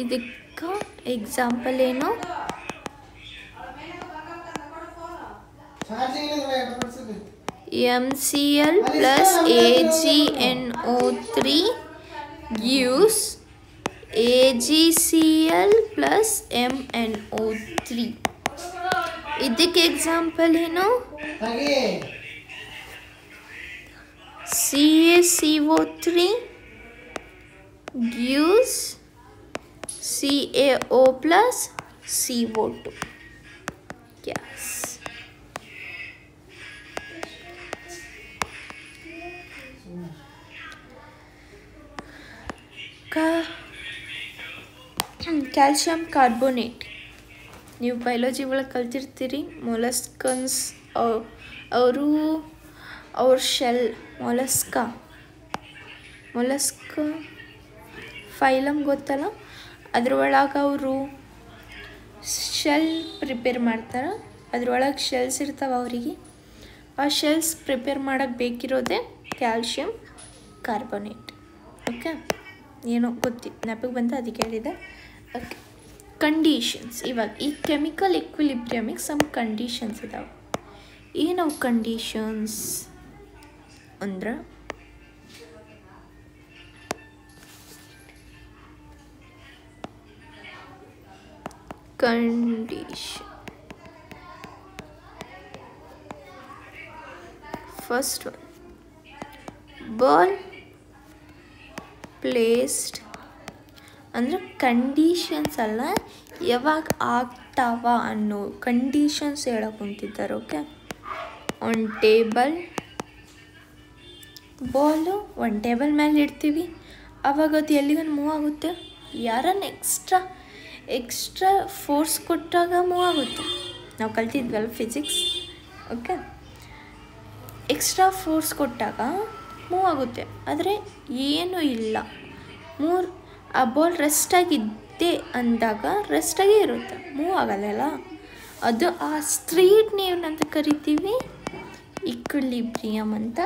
ಇದಕ್ಕೆ ಎಕ್ಸಾಂಪಲ್ ಏನು? MCl plus AgNO3 gives AgCl plus MnO3. ಇದಕ್ಕೆ ಎಕ್ಸಾಂಪಲ್ ಏನು? CaCO3 gives CaO plus CO2 gas. Calcium carbonate ನೀವು biology ಒಳಗೆ ಕಲ್ತಿರ್ತೀರಿ. ಮೊಲಸ್ಕನ್ಸ್ ಅವ್ರ ಶೆಲ್ ಮೊಲಸ್ಕ ಫೈಲಮ್ ಗೊತ್ತಲ್ಲ, ಅದ್ರೊಳಗೆ ಅವರು ಶೆಲ್ ಪ್ರಿಪೇರ್ ಮಾಡ್ತಾರೆ. ಅದ್ರೊಳಗೆ ಶೆಲ್ಸ್ ಇರ್ತಾವೆ ಅವರಿಗೆ. ಆ ಶೆಲ್ಸ್ ಪ್ರಿಪೇರ್ ಮಾಡೋಕ್ಕೆ ಬೇಕಿರೋದೇ ಕ್ಯಾಲ್ಶಿಯಂ ಕಾರ್ಬೋನೇಟ್. ಓಕೆ, ಏನೋ ನೆನಪಿಗೆ ಬಂತು, ಅದಕ್ಕೆ ಹೇಳಿದೆ. Okay, conditions. ಇವಾಗ ಈ ಕೆಮಿಕಲ್ ಇಕ್ವಿಲಿಬ್ರಿಯಮಿಗೆ ಸಮ್ ಕಂಡೀಷನ್ಸ್ ಇದಾವೆ. ಏನವು ಕಂಡೀಷನ್ಸ್ ಅಂದ್ರೆ, ಫಸ್ಟ್ ಒನ್, ಬಾಲ್ ಪ್ಲೇಸ್ಡ್ ಅಂದರೆ ಕಂಡೀಷನ್ಸ್ ಅಲ್ಲ, ಯಾವಾಗ ಆಗ್ತಾವ ಅನ್ನೋ ಕಂಡೀಷನ್ಸ್ ಹೇಳಕ್ಕೆ ಕುಂತಿದ್ದಾರೆ. ಓಕೆ, ಒಂದು ಟೇಬಲ್, ಬಾಲು ಒಂದು ಟೇಬಲ್ ಮೇಲೆ ಇಡ್ತೀವಿ, ಆವಾಗ ಅದು ಎಲ್ಲಿಗನ್ನು ಮೂವ್ ಆಗುತ್ತೆ. ಯಾರನ್ನು ಎಕ್ಸ್ಟ್ರಾ ಫೋರ್ಸ್ ಕೊಟ್ಟಾಗ ಮೂವ್ ಆಗುತ್ತೆ. ನಾವು ಕಲ್ತಿದ್ವಲ್ಲ ಫಿಸಿಕ್ಸ್. ಓಕೆ, ಎಕ್ಸ್ಟ್ರಾ ಫೋರ್ಸ್ ಕೊಟ್ಟಾಗ ಮೂವ್ ಆಗುತ್ತೆ. ಆದರೆ ಏನೂ ಇಲ್ಲ, ಆ ಬಾಲ್ ರೆಸ್ಟಾಗಿದ್ದೆ ಅಂದಾಗ ರೆಸ್ಟಾಗೇ ಇರುತ್ತೆ, ಮೂವ್ ಆಗಲ್ಲ. ಅದು ಆ ಸ್ಟ್ರೀಟ್ ಏನಂತ ಕರಿತೀವಿ, ಇಕ್ವಿಲಿಬ್ರಿಯಮ್ ಅಂತ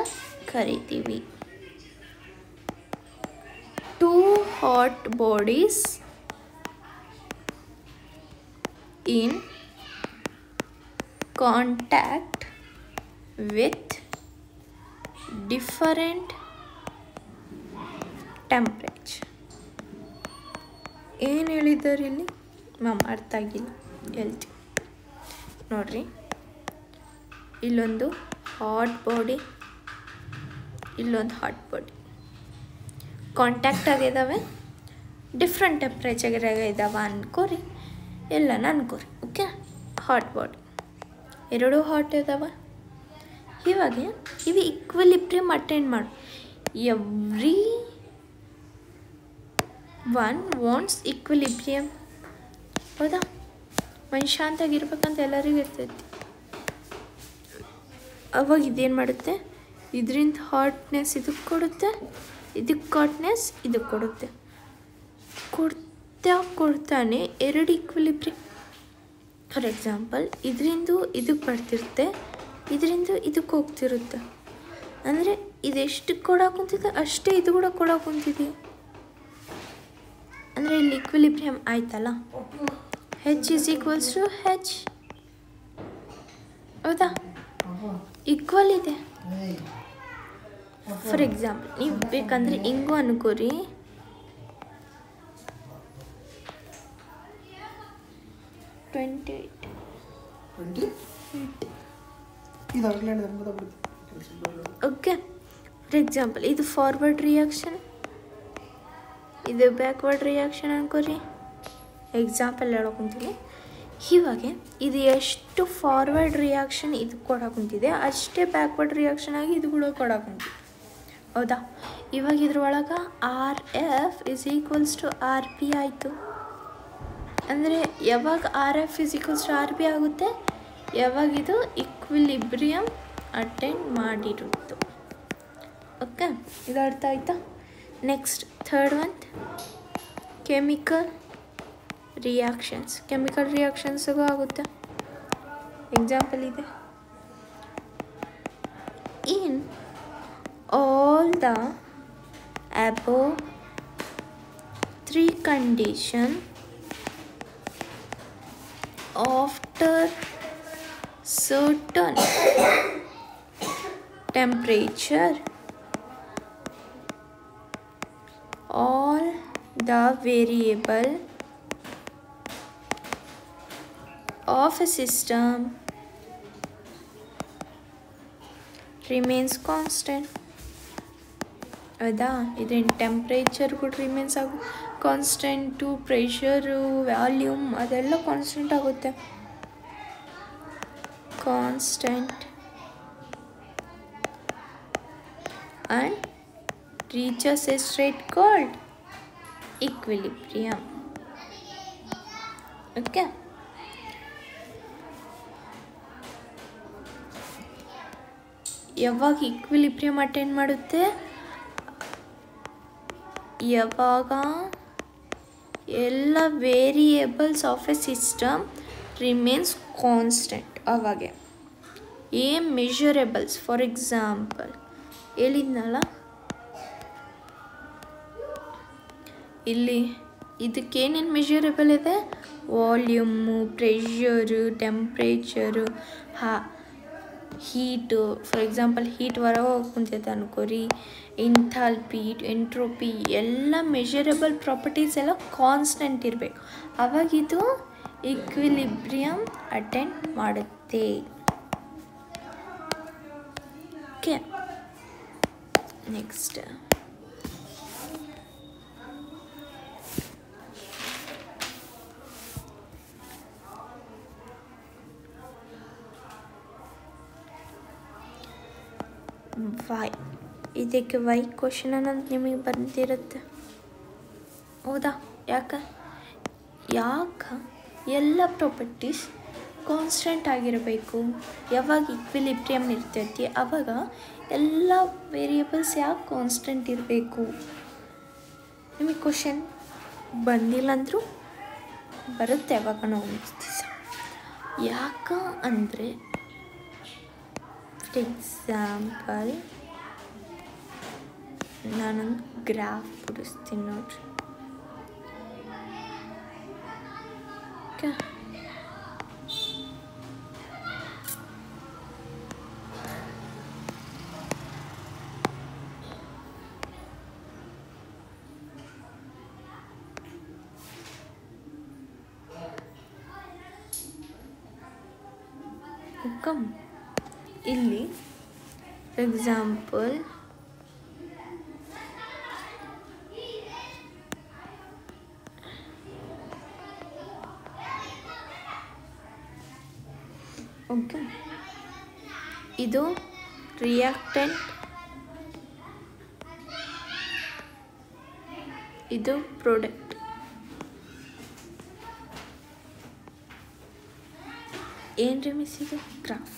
ಕರಿತೀವಿ. Too hot bodies in contact with different temperature. ಏನು ಹೇಳಿದ್ದಾರೆ ಇಲ್ಲಿ ಅರ್ಥ ಆಗಿಲ್ಲ, ಹೇಳ್ತೀವಿ ನೋಡ್ರಿ. ಇಲ್ಲೊಂದು ಹಾಟ್ ಬಾಡಿ, ಇಲ್ಲೊಂದು ಹಾಟ್ ಬಾಡಿ ಕಾಂಟ್ಯಾಕ್ಟ್ ಆಗಿದ್ದಾವೆ, ಡಿಫ್ರೆಂಟ್ ಟೆಂಪ್ರೇಚರ್ ಇದ್ದಾವೆ ಅನ್ಕೋರಿ, ಎಲ್ಲನ ಅನ್ಕೋರಿ. ಓಕೆ, ಹಾಟ್ ಬಾಡಿ ಎರಡೂ ಹಾಟ್ ಇದ್ದಾವೆ. ಇವಾಗ ಇವು ಇಕ್ವಿಲಿಬ್ರಿಯಮ್ ಅಟೆಂಡ್ ಮಾಡು. Every one wants equilibrium. ಹೌದಾ? ಮನುಷ್ಯ ಅಂತಾಗಿರ್ಬೇಕಂತ ಎಲ್ಲರಿಗೂ ಇರ್ತೈತಿ. ಅವಾಗ ಇದೇನು ಮಾಡುತ್ತೆ, ಇದರಿಂದ ಹಾಟ್ನೆಸ್ ಇದಕ್ಕೆ ಕೊಡುತ್ತೆ, ಇದಕ್ಕೆ ಹಾಟ್ನೆಸ್ ಇದಕ್ಕೆ ಕೊಡುತ್ತೆ. ಕೊಡ್ತಾನೆ ಎರಡು ಇಕ್ವಿಲಿಬ್ರಿಯಮ್. ಫಾರ್ ಎಕ್ಸಾಂಪಲ್, ಇದರಿಂದ ಇದಕ್ಕೆ ಬರ್ತಿರುತ್ತೆ, ಇದರಿಂದ ಇದಕ್ಕೆ ಹೋಗ್ತಿರುತ್ತೆ. ಅಂದರೆ ಇದೆಷ್ಟು ಕೊಡೋಕೆ ಕುಂತಿದೆ ಅಷ್ಟೇ ಇದು ಕೂಡ ಕೊಡೋಕೆ ಕುಂತಿದೆ. ಅಂದರೆ ಇಲ್ಲಿ ಇಕ್ವಿಲಿಬ್ರಿಯಮ್ ಆಯ್ತಲ್ಲ, H is equals to H. ಹೌದಾ? ಈಕ್ವಲ್ ಇದೆ. ಫಾರ್ ಎಕ್ಸಾಂಪಲ್, ನೀವು ಬೇಕಂದ್ರೆ ಹಿಂಗೂ ಅನ್ಕೋರಿ, ಓಕೆ. ಫಾರ್ ಎಕ್ಸಾಂಪಲ್, ಇದು ಫಾರ್ವರ್ಡ್ ರಿಯಾಕ್ಷನ್, ಇದು ಬ್ಯಾಕ್ವರ್ಡ್ ರಿಯಾಕ್ಷನ್ ಅನ್ಕೋರಿ. ಎಕ್ಸಾಂಪಲ್ ಹೇಳೋಕುಂತೀನಿ. ಇವಾಗ ಇದು ಎಷ್ಟು ಫಾರ್ವರ್ಡ್ ರಿಯಾಕ್ಷನ್ ಇದು ಕೊಡೋಕುಂತಿದೆ, ಅಷ್ಟೇ ಬ್ಯಾಕ್ವರ್ಡ್ ರಿಯಾಕ್ಷನ್ ಆಗಿ ಇದು ಕೂಡ ಕೊಡೋಕುಂತಿದೆ. ಹೌದಾ? ಇವಾಗ ಇದ್ರೊಳಗೆ RF is equals to RP ಆಯಿತು. ಅಂದರೆ ಯಾವಾಗ RF is equals to RP ಆಗುತ್ತೆ, ಯಾವಾಗ ಇದು ಇಕ್ವಿಲಿಬ್ರಿಯಮ್ ಅಟೆಂಡ್ ಮಾಡಿರುತ್ತು. ಓಕೆ, ಇದು ಅರ್ಥ ಆಯ್ತಾ? Next third one, chemical reactions. Chemical ರಿಯಾಕ್ಷನ್ಸ್ಗೂ ಆಗುತ್ತೆ. ಎಕ್ಸಾಂಪಲ್ ಇದೆ, in all the above three condition after certain temperature all the variable of a system remains constant. ಹೌದಾ, ಇದರಿಂದ ಟೆಂಪ್ರೇಚರ್ ಕೂಡ ರಿಮೇನ್ಸ್ ಕಾನ್ಸ್ಟೆಂಟು, ಪ್ರೆಷರು, ವ್ಯಾಲ್ಯೂಮ್ ಅದೆಲ್ಲ ಕಾನ್ಸ್ಟೆಂಟ್ ಆಗುತ್ತೆ. Constant and reaches a state called equilibrium. Okay. ಯಾವಾಗ equilibrium attend ಮಾಡುತ್ತೆ? ಯಾವಾಗ ಎಲ್ಲ variables of A system remains constant. ಅವಾಗೆ ಏನ್ ಮೆಷರೇಬಲ್ಸ್, ಫಾರ್ ಎಕ್ಸಾಂಪಲ್ ಹೇಳಿದ್ನಲ್ಲ ಇಲ್ಲಿ ಇದಕ್ಕೇನೇನು ಮೆಷರೇಬಲ್ ಇದೆ? Volume, pressure, temperature, heat. For example heat ಹೊರಗೆ ಹೋಗಿ ಕುಂತೈತೆ ಅನ್ಕೋರಿ, ಎಂಥಾಲ್ಪಿ, ಎಂಟ್ರೋಪಿ ಎಲ್ಲ ಮೆಷರೇಬಲ್ ಪ್ರಾಪರ್ಟೀಸ್ ಎಲ್ಲ ಕಾನ್ಸ್ಟೆಂಟ್ ಇರಬೇಕು. ಅವಾಗಿದು ಈಕ್ವಿಲಿಬ್ರಿಯಮ್ ಅಟೆಂಡ್ ಮಾಡುತ್ತೆ. Okay, next why. ಇದಕ್ಕೆ ವೈ ಕ್ವಶನ್ ಅನ್ನೋದು ನಿಮಗೆ ಬಂದಿರುತ್ತೆ, ಹೌದಾ? ಯಾಕೆ ಎಲ್ಲ ಪ್ರಾಪರ್ಟೀಸ್ ಕಾನ್ಸ್ಟೆಂಟ್ ಆಗಿರಬೇಕು? ಯಾವಾಗ ಈಕ್ವಿಲಿಬ್ರಿಯಮ್ ಇರ್ತೈತಿ ಆವಾಗ ಎಲ್ಲ ವೇರಿಯೇಬಲ್ಸ್ ಯಾಕೆ ಕಾನ್ಸ್ಟೆಂಟ್ ಇರಬೇಕು? ನಿಮಗೆ ಕ್ವಶನ್ ಬಂದಿಲ್ಲ ಅಂದರೂ ಬರುತ್ತೆ ಯಾವಾಗ ಒಂದು ದಿವಸ. ಯಾಕೆ ಅಂದರೆ ಫಾರ್ ಎಕ್ಸಾಂಪಲ್ ನಾನೊಂದು ಗ್ರಾಫ್ ಬಿಡಿಸ್ತೀನಿ ನೋಡ್ರಿ. ಓಕೆ, ಇಲ್ಲಿ ಎಕ್ಸಾಂಪಲ್ ಓಕೆ, ಇದು ರಿಯಾಕ್ಟೆಂಟ್, ಇದು ಪ್ರಾಡಕ್ಟ್. ಏನು ರಿಮಿಸ್ ಇದು ಗ್ರಾಫ್.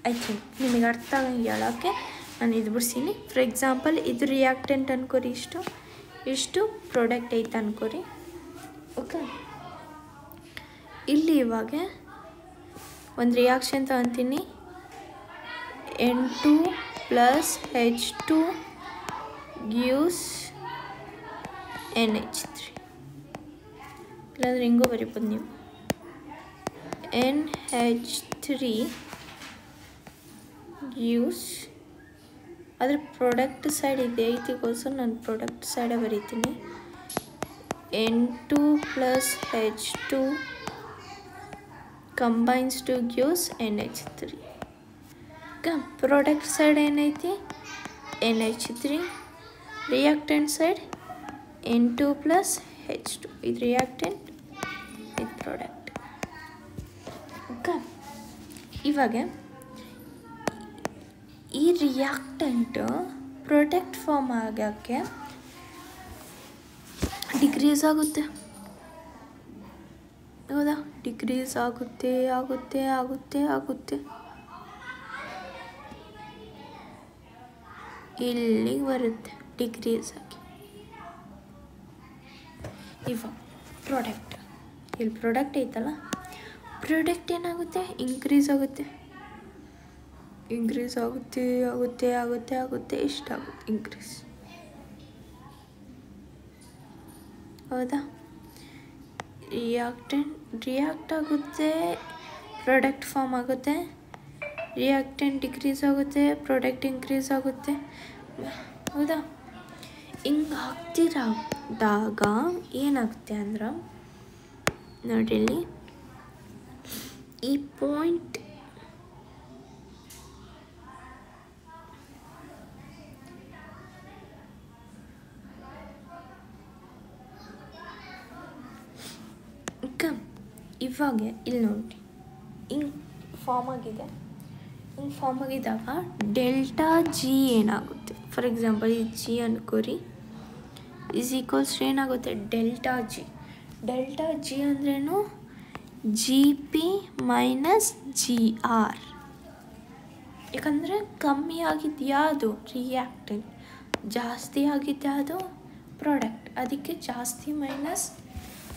ಐ ಥಿಂಕ್ ನಿಮಗೆ ಅರ್ಥ ಆಗಂಗೆ ಹೇಳೋಕ್ಕೆ ನಾನು ಇದು ಬಿಡ್ಸೀನಿ. ಫಾರ್ ಎಕ್ಸಾಂಪಲ್ ಇದು ರಿಯಾಕ್ಟೆಂಟ್ ಅನ್ಕೋರಿ, ಇಷ್ಟು ಪ್ರಾಡಕ್ಟ್ ಐತೆ ಅನ್ಕೋರಿ. ಓಕೆ, ಇಲ್ಲಿ ಇವಾಗ ಒಂದು ರಿಯಾಕ್ಷನ್ ತಗೊತೀನಿ. N2 + H2 gives NH3. ಇಲ್ಲಾಂದ್ರೆ ಹಿಂಗೂ ಬರಿಬೋದು ನೀವು. NH3 gives, ಆದರೆ ಪ್ರಾಡಕ್ಟ್ ಸೈಡ್ ಇದೆ ಐತಿಗೋಸ್ಕರ ನಾನು ಪ್ರಾಡಕ್ಟ್ ಸೈಡೇ ಬರೀತೀನಿ. N2 + H2 combines to gives NH3. Product side ಏನೈತಿ? NH3. Reactant side N2 + H2. ಇದು ರಿಯಾಕ್ಟೆಂಟ್, ಇದು ಪ್ರಾಡಕ್ಟ್. ಓಕೆ, ಇವಾಗ ಈ ರಿಯಾಕ್ಟೆಂಟ್ ಪ್ರಾಡಕ್ಟ್ ಫಾರ್ಮ್ ಆಗೋಕ್ಕೆ ಡಿಕ್ರೀಸ್ ಆಗುತ್ತೆ, ಹೌದಾ? ಡಿಕ್ರೀಸ್ ಆಗುತ್ತೆ ಆಗುತ್ತೆ ಆಗುತ್ತೆ ಆಗುತ್ತೆ ಇಲ್ಲಿಗೆ ಬರುತ್ತೆ ಡಿಕ್ರೀಸ್ ಆಗಿ. ಇವಾಗ ಪ್ರಾಡಕ್ಟ್, ಇಲ್ಲಿ ಪ್ರಾಡಕ್ಟ್ ಐತಲ್ಲ, ಪ್ರಾಡಕ್ಟ್ ಏನಾಗುತ್ತೆ? ಇನ್ಕ್ರೀಸ್ ಆಗುತ್ತೆ, ಇನ್ಕ್ರೀಸ್ ಆಗುತ್ತೆ ಆಗುತ್ತೆ ಆಗುತ್ತೆ ಆಗುತ್ತೆ ಇಷ್ಟಾಗುತ್ತೆ ಇನ್ಕ್ರೀಸ್, ಹೌದಾ? ರಿಯಾಕ್ಟ್ ಆಗುತ್ತೆ, ಪ್ರಾಡಕ್ಟ್ ಫಾರ್ಮ್ ಆಗುತ್ತೆ, ರಿಯಾಕ್ಟೆಂಟ್ ಡಿಕ್ರೀಸ್ ಆಗುತ್ತೆ, ಪ್ರಾಡಕ್ಟ್ ಇನ್ಕ್ರೀಸ್ ಆಗುತ್ತೆ, ಹೌದಾ? ಹಿಂಗೆ ಆಗ್ತಿರಾದಾಗ ಏನಾಗುತ್ತೆ ಅಂದ್ರೆ ನೋಡಿಲ್ಲಿ ಈ ಪಾಯಿಂಟ್ ಇವಾಗ ಇಲ್ಲಿ ನೋಡಿ ಹಿಂಗೆ ಫಾರ್ಮ್ ಆಗಿದೆ. ಹಿಂಗೆ ಫಾರ್ಮ್ ಆಗಿದ್ದಾಗ ಡೆಲ್ಟಾ ಜಿ ಏನಾಗುತ್ತೆ, ಫಾರ್ ಎಕ್ಸಾಂಪಲ್ ಈ ಜಿ ಅನ್ಕೋರಿ ಇಸ್ ಈಕ್ವಲ್ಸ್ ಏನಾಗುತ್ತೆ ಡೆಲ್ಟಾ ಜಿ ಅಂದ್ರೇನು G P minus G R. ಯಾಕಂದರೆ ಕಮ್ಮಿ ಆಗಿದೆಯಾ ಅದು ರಿಯಾಕ್ಟೆಂಟ್, ಜಾಸ್ತಿ ಆಗಿದ್ಯಾ ಅದು ಪ್ರಾಡಕ್ಟ್, ಅದಕ್ಕೆ ಜಾಸ್ತಿ ಮೈನಸ್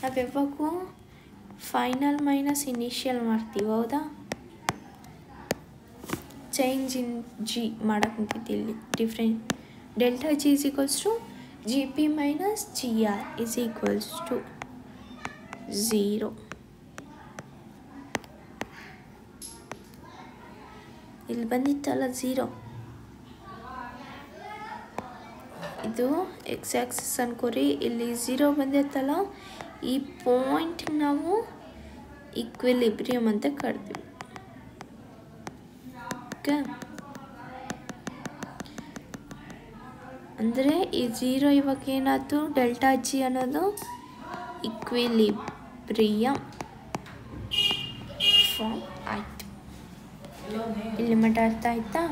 ನಾವು ಯಾವಾಗೂ ಫೈನಲ್ ಮೈನಸ್ ಇನಿಷಿಯಲ್ ಮಾಡ್ತೀವಿ, ಹೌದಾ? ಚೇಂಜ್ ಇನ್ ಜಿ ಮಾಡೋಕ್ಕಂತಿದ್ದು ಇಲ್ಲಿ different. Delta G is equals to G P minus G R is equals to 0. ಇಲ್ಲಿ ಬಂದಿತ್ತಲ್ಲ 0, ಇದು ಎಕ್ಸ್ ಆಕ್ಸಿಸ್ ಅನ್ಕೋರಿ, ಇಲ್ಲಿ 0 ಬಂದಿತ್ತಲ್ಲ, ಈ ಪಾಯಿಂಟ್ ನಾವು ಈಕ್ವಿಲಿಬ್ರಿಯಮ್ ಅಂತ ಕರಿತೀವಿ. ಓಕೆ, ಅಂದರೆ ಈ 0 ಇವಾಗ ಏನಾಯ್ತು ಡೆಲ್ಟಾ ಜಿ ಅನ್ನೋದು ಈಕ್ವಿಲಿಬ್ರಿಯಮ್ ಫಾರ್ಮ್ ಆಯಿತು. ಇಲ್ಲಿ ಮಟ್ಟ ಅರ್ಥ ಆಯ್ತಾ?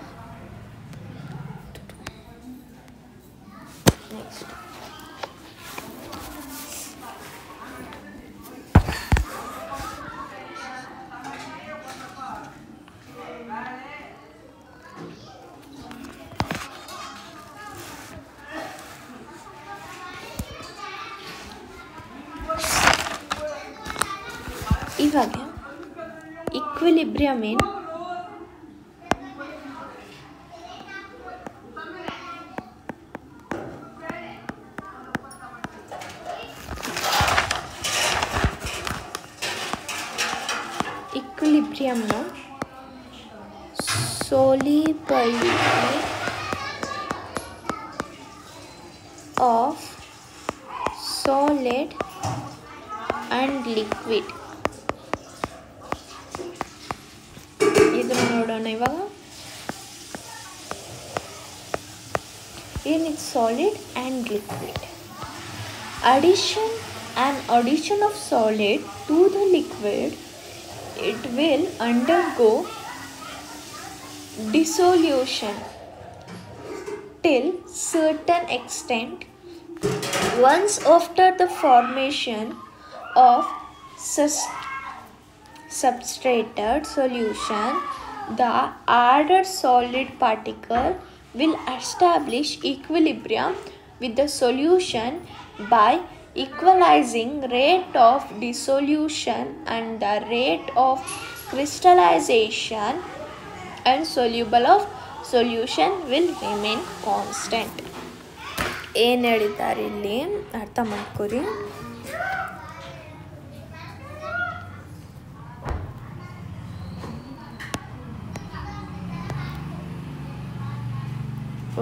ನೆಕ್ಸ್ಟ್ ಇವಾಗ ಈಕ್ವಿಲಿಬ್ರಿಯಮ್ ಏನು ಈಕ್ವಿಲಿಬ್ರಿಯಮ್ನ solubility of solid and liquid. ಇದನ್ನು ನೋಡೋಣ ಇವಾಗ. ಏನಿದೆ solid and liquid. addition of solid to the liquid, it will undergo dissolution till certain extent. Once after the formation of substrated solution, the added solid particle will establish equilibrium with the solution by equalizing rate of dissolution and the rate of crystallization, and soluble of solution will remain constant. ಏನು ಹೇಳಿದ್ದಾರೆ ಇಲ್ಲಿ ಅರ್ಥ ಮಾಡ್ಕೊರಿ.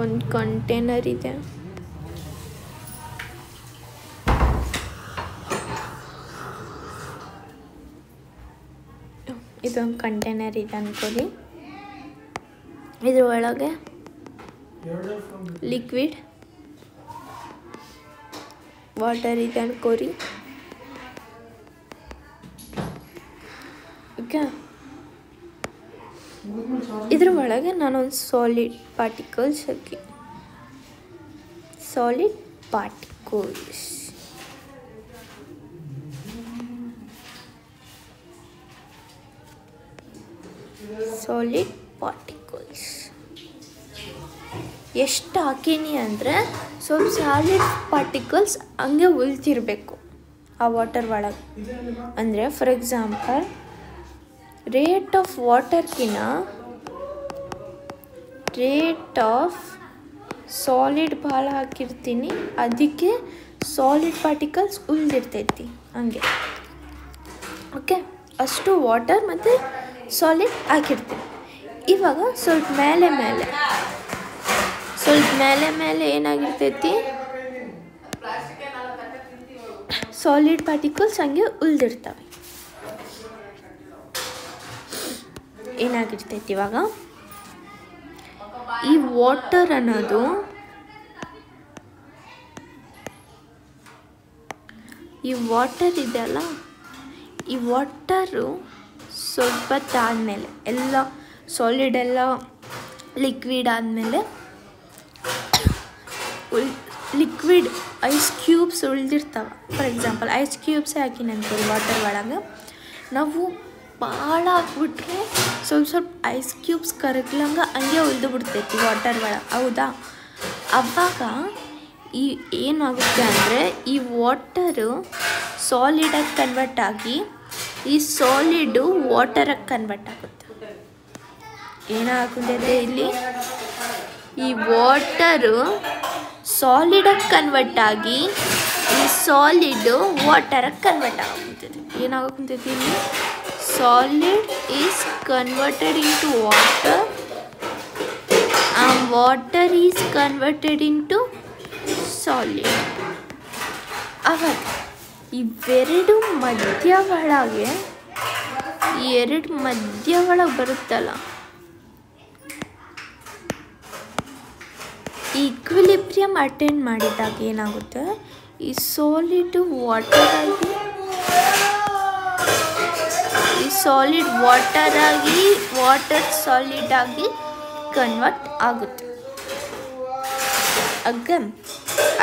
ಒಂದು container ಇದೆ, ಇದೊಂದು container ಇದೆ ಅನ್ಕೊಳ್ಳಿ. ಇದ್ರ ಒಳಗೆ ಲಿಕ್ವಿಡ್ ವಾಟರ್ ಇದೆ ಅನ್ಕೋರಿ. ಓಕೆ, ಇದ್ರ ಒಳಗೆ ನಾನೊಂದು ಸಾಲಿಡ್ ಪಾರ್ಟಿಕಲ್ಸ್ ಹಾಕಿ, ಸಾಲಿಡ್ ಪಾರ್ಟಿಕಲ್ಸ್ ಎಷ್ಟು ಹಾಕೀನಿ ಅಂದರೆ ಸ್ವಲ್ಪ ಸಾಲಿಡ್ ಪಾರ್ಟಿಕಲ್ಸ್ ಹಂಗೆ ಉಳ್ತಿರ್ಬೇಕು ಆ ವಾಟರ್ ಒಳಗೆ. ಅಂದರೆ ಫಾರ್ ಎಕ್ಸಾಂಪಲ್ ರೇಟ್ ಆಫ್ ವಾಟರ್ಕಿನ ರೇಟ್ ಆಫ್ ಸಾಲಿಡ್ ಭಾಳ ಹಾಕಿರ್ತೀನಿ, ಅದಕ್ಕೆ ಸಾಲಿಡ್ ಪಾರ್ಟಿಕಲ್ಸ್ ಉಳಿದಿರ್ತೈತಿ ಹಂಗೆ. ಓಕೆ, ಅಷ್ಟು ವಾಟರ್ ಮತ್ತು ಸಾಲಿಡ್ ಹಾಕಿರ್ತೀವಿ. ಇವಾಗ ಸ್ವಲ್ಪ ಮೇಲೆ ಏನಾಗಿರ್ತೈತಿ, ಸಾಲಿಡ್ ಪಾರ್ಟಿಕಲ್ಸ್ ಹಂಗೆ ಉಳಿದಿರ್ತವೆ. ಏನಾಗಿರ್ತೈತಿ ಇವಾಗ ಈ ವಾಟರ್ ಅನ್ನೋದು ಇದೆಯಲ್ಲ, ಈ ವಾಟರು ಸ್ವಲ್ಪ ಆದಮೇಲೆ ಎಲ್ಲ ಸಾಲಿಡ್ ಎಲ್ಲ ಲಿಕ್ವಿಡ್ ಆದಮೇಲೆ ಲಿಕ್ವಿಡ್ ಐಸ್ ಕ್ಯೂಬ್ಸ್ ಉಳಿದಿರ್ತಾವೆ. ಫಾರ್ ಎಕ್ಸಾಂಪಲ್ ಐಸ್ ಕ್ಯೂಬ್ಸೇ ಹಾಕಿ ನೆನ್ಕೊಳ್ಳಿ ವಾಟರ್ ಒಳಗೆ. ನಾವು ಭಾಳ ಹಾಕ್ಬಿಟ್ರೆ ಸ್ವಲ್ಪ ಐಸ್ ಕ್ಯೂಬ್ಸ್ ಕರಗ್ಲಂಗೆ ಹಂಗೆ ಉಳಿದು ಬಿಡ್ತೈತಿ ವಾಟರ್ ಒಳಗೆ, ಹೌದಾ? ಅವಾಗ ಏನಾಗುತ್ತೆ ಅಂದರೆ ಈ ವಾಟರು ಸಾಲಿಡಾಗಿ ಕನ್ವರ್ಟ್ ಆಗಿ ಈ ಸಾಲಿಡು ವಾಟರಾಗಿ ಕನ್ವರ್ಟ್ ಆಗುತ್ತೆ. ಏನಾಗುತ್ತೆ ಇಲ್ಲಿ, ಈ ವಾಟರು ಸಾಲಿಡಾಗಿ ಕನ್ವರ್ಟ್ ಆಗಿ ಈ ಸಾಲಿಡು ವಾಟರಾಗಿ ಕನ್ವರ್ಟ್ ಆಗುತ್ತದೆ. ಏನಾಗುತ್ತದೆ ಇಲ್ಲಿ, solid is converted into water and water is converted into solid. ಆವಾಗ ಇವೆರಡು ಮಧ್ಯ ಒಳಗೆ ಬರುತ್ತಲ್ಲ, ಈಕ್ವಿಲಿಬ್ರಿಯಂ ಅಟೆಂಡ್ ಮಾಡಿದಾಗ ಏನಾಗುತ್ತೆ, ಈ ಸಾಲಿಡ್ ವಾಟರ್ ಆಗಿ ವಾಟರ್ ಸಾಲಿಡ್ ಆಗಿ ಕನ್ವರ್ಟ್ ಆಗುತ್ತೆ.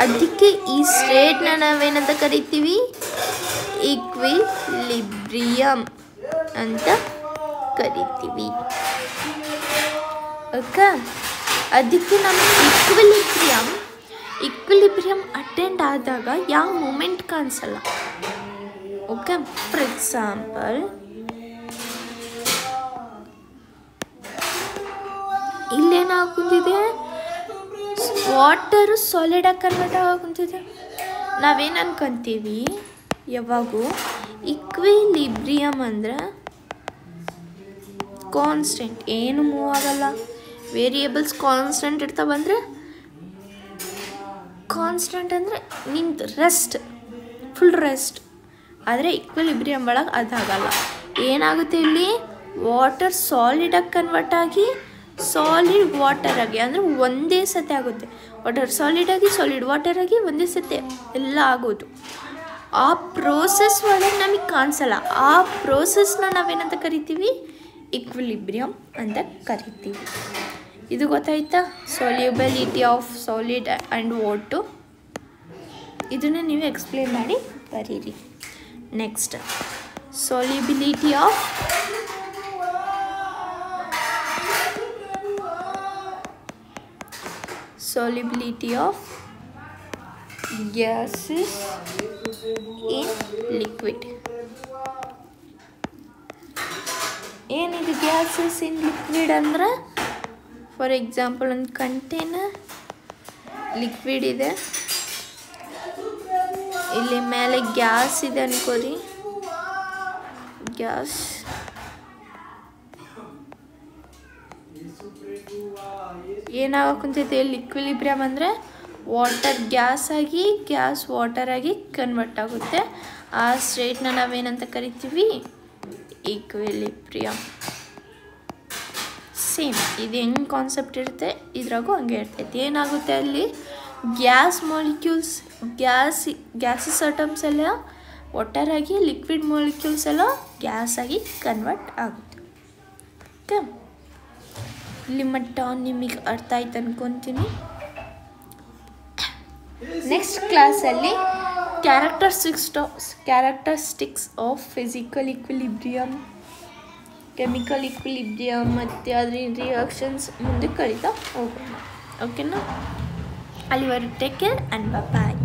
ಅದಕ್ಕೆ ಈ ಸ್ಟೇಟ್ನ ನಾವೇನಂತ ಕರಿತೀವಿ, ಈಕ್ವಿಲಿಬ್ರಿಯಂ ಅಂತ ಕರಿತೀವಿ. ಓಕೆ, ಅದಕ್ಕೆ ನಮಗೆ ಈಕ್ವಿಲಿಬ್ರಿಯಂ ಅಟೆಂಡ್ ಆದಾಗ ಯಾವ ಮೂಮೆಂಟ್ ಕಾಣಿಸಲ್ಲ. ಓಕೆ, ಫಾರ್ ಎಕ್ಸಾಂಪಲ್ ಇಲ್ಲೇನಾಗುತ್ತಿದೆ, ವಾಟರು ಸಾಲಿಡಾಗಿ ಕನ್ವರ್ಟ್ ಆಗುತ್ತಿದೆ. ನಾವೇನು ಅನ್ಕೊಂತೀವಿ ಯಾವಾಗೂ, ಈಕ್ವಿಲಿಬ್ರಿಯಂ ಅಂದರೆ ಕಾನ್ಸ್ಟೆಂಟ್, ಏನು ಮೂವ್ ಆಗಲ್ಲ, ವೇರಿಯೇಬಲ್ಸ್ ಕಾನ್ಸ್ಟೆಂಟ್ ಇರ್ತಾವಂದರೆ ಕಾನ್ಸ್ಟೆಂಟ್ ಅಂದರೆ ನಿಂತು ರೆಸ್ಟ್, ಫುಲ್ ರೆಸ್ಟ್. ಆದರೆ ಈಕ್ವಿಲಿಬ್ರಿಯಂ ಒಳಗೆ ಅದಾಗಲ್ಲ. ಏನಾಗುತ್ತೆ ಇಲ್ಲಿ, ವಾಟರ್ ಸಾಲಿಡಾಗಿ ಕನ್ವರ್ಟ್ ಆಗಿ ಸಾಲಿಡ್ ವಾಟರ್ ಆಗಿ, ಅಂದರೆ ಒಂದೇ ಸತಿ ಆಗುತ್ತೆ. ವಾಟರ್ ಸಾಲಿಡ್ ಆಗಿ ಸಾಲಿಡ್ ವಾಟರ್ ಆಗಿ ಒಂದೇ ಸತಿ ಎಲ್ಲ ಆಗೋದು. ಆ ಪ್ರೋಸೆಸ್ ಒಳಗೆ ನಮಗೆ ಕಾಣಿಸಲ್ಲ. ಆ ಪ್ರೋಸೆಸ್ನ ನಾವೇನಂತ ಕರಿತೀವಿ, ಈಕ್ವಿಲಿಬ್ರಿಯಂ ಅಂತ ಕರಿತೀವಿ. ಇದು ಗೊತ್ತಾಯ್ತಾ, solubility of solid and water. ಇದನ್ನು ನೀವು ಎಕ್ಸ್ಪ್ಲೇನ್ ಮಾಡಿ ಬರೀರಿ. Next, solubility of gases in liquid. ಏನಿದು ಗ್ಯಾಸಸ್ ಇನ್ ಲಿಕ್ವಿಡ್ ಅಂದರೆ, ಫಾರ್ ಎಕ್ಸಾಂಪಲ್ ಒಂದು ಕಂಟೈನರ್ ಲಿಕ್ವಿಡ್ ಇದೆ, ಇಲ್ಲಿ ಮೇಲೆ ಗ್ಯಾಸ್ ಇದೆ ಅನ್ಕೋರಿ. ಗ್ಯಾಸ್ ಏನಾಗಕ್ಕಂತೈತೆ, ಈಕ್ವಿಲಿಬ್ರಿಯಂ ಅಂದರೆ ವಾಟರ್ ಗ್ಯಾಸ್ ಆಗಿ ಗ್ಯಾಸ್ ವಾಟರ್ ಆಗಿ ಕನ್ವರ್ಟ್ ಆಗುತ್ತೆ. ಆ ಸ್ಟೇಟ್ನ ನಾವೇನಂತ ಕರಿತೀವಿ, ಈಕ್ವಿಲಿಬ್ರಿಯಂ. ಸೇಮ್ ಇದು ಹೆಂಗೆ ಕಾನ್ಸೆಪ್ಟ್ ಇರುತ್ತೆ ಇದ್ರಾಗೂ ಹಂಗೆ ಇರ್ತೈತಿ. ಏನಾಗುತ್ತೆ ಅಲ್ಲಿ, ಗ್ಯಾಸ್ ಮಾಲಿಕ್ಯೂಲ್ಸ್ ಗ್ಯಾಸಸ್ ಅಟಮ್ಸ್ ಎಲ್ಲ ವಾಟರ್ ಆಗಿ, ಲಿಕ್ವಿಡ್ ಮಾಲಿಕ್ಯೂಲ್ಸ್ ಎಲ್ಲ ಗ್ಯಾಸ್ ಆಗಿ ಕನ್ವರ್ಟ್ ಆಗುತ್ತೆ. ಓಕೆ, ಇಲ್ಲಿ ಮಟ್ಟ ನಿಮಗೆ ಅರ್ಥ ಆಯ್ತು ಅನ್ಕೊತೀನಿ. ನೆಕ್ಸ್ಟ್ ಕ್ಲಾಸಲ್ಲಿ characteristics of physical equilibrium, chemical equilibrium ಮತ್ತು ಅದ್ರ ರಿಯಾಕ್ಷನ್ಸ್ ಮುಂದೆ ಕಲಿತಾ ಹೋಗೋಣ. ಓಕೆನಾ? ಅಲ್ಲಿವರೆಗೆ ಟೇಕ್ ಕೇರ್ ಆ್ಯಂಡ್ ಬಾಯ್.